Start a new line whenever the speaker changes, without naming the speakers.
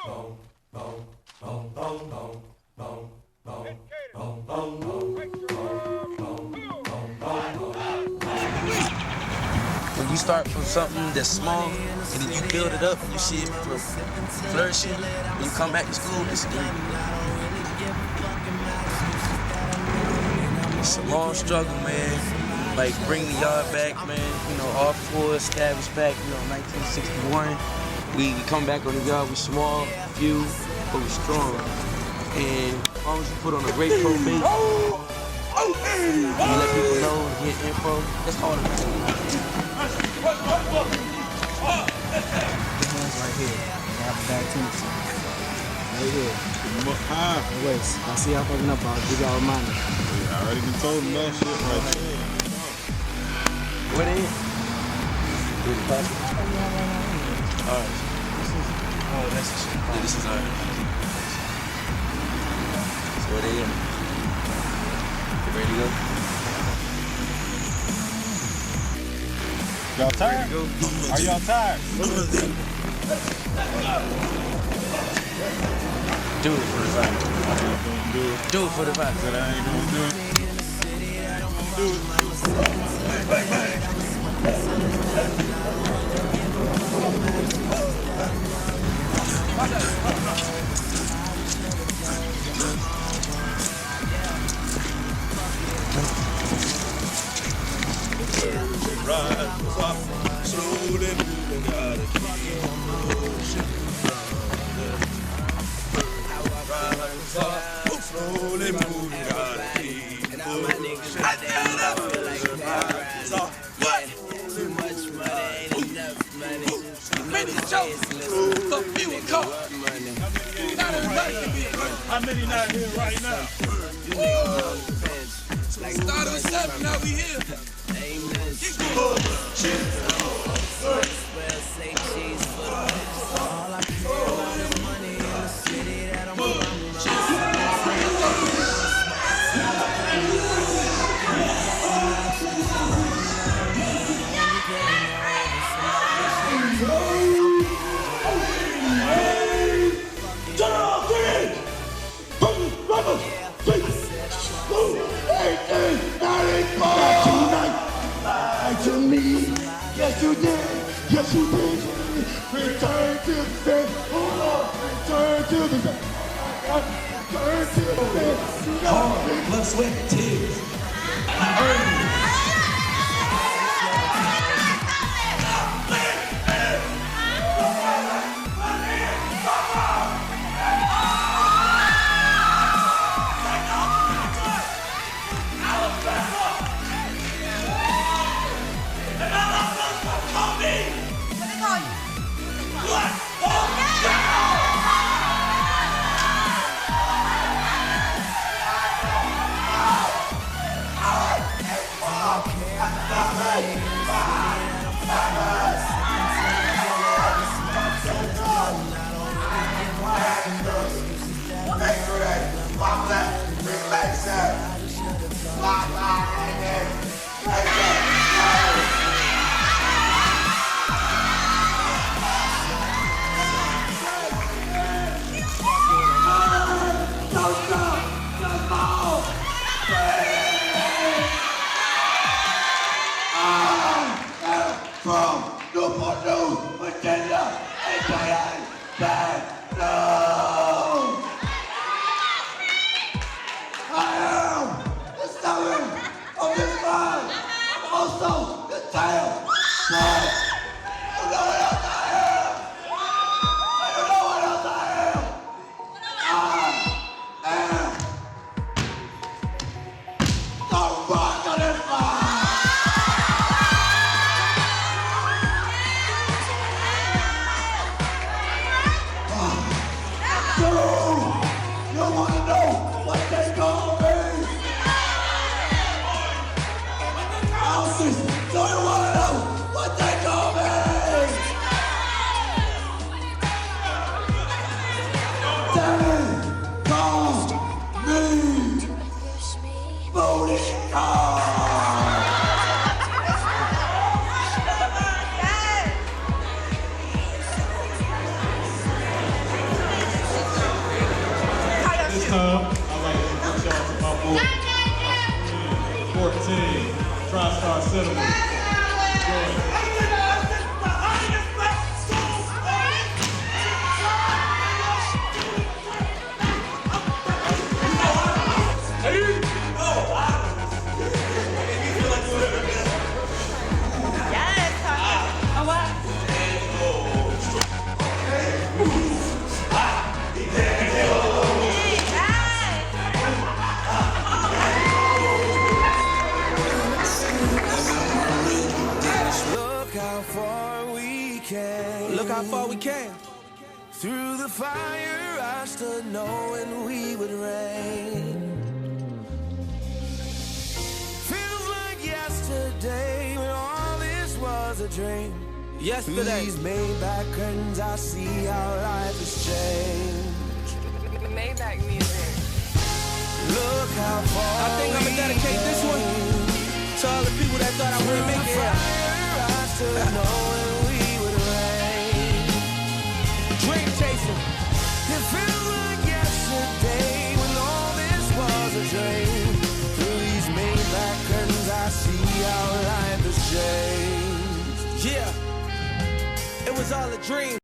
When you start from something that's small and then you build it up and you see it flourishing, when you come back to school, it's great. It's a long struggle, man. Like bringing the yard back, man. You know, all four established back, you know, 1961. We come back on the yard, we small, few, but we strong. And as long as you put on a great probate, you let people know and get info, that's all that matters.
This right here. I have a bad tendency. Right here. Wait, I see y'all fucking up, I'll give y'all a reminder.
I already been told them that shit right there.
What is it? Alright. Oh, that's the shit. Yeah, this is ours. So what they in? You ready to go?
Y'all tired? Are y'all tired?
Do it for the fight. Do it for the fight.
But I ain't gonna do it.
Slowly moving, gotta keep and all my niggas right there, I feel like what? Too much money, ain't enough money.
How many not here right now?
Started with 7, now we here. Amen. Say cheese for the bitch. All I care is money in the city that I'm from.
To me, yes you did, yes you did. Return to the bed, hold on, return to the bed, return to the bed.
Hard, blood, sweat, and tears.
team, TriStar Cinema.
Look how far we came. Through the fire, I stood knowing we would reign. Feels like yesterday when all this was a dream. Yesterday. These Maybach curtains, I see how life has changed.
Maybach music.
Look how far I think I'ma dedicate this one to all the people that thought I wouldn't make it. I stood knowing we would reign. Dream chaser. It feels like yesterday when all this was a dream. Through these Maybach curtains, I see how life has changed. Yeah, it was all a dream.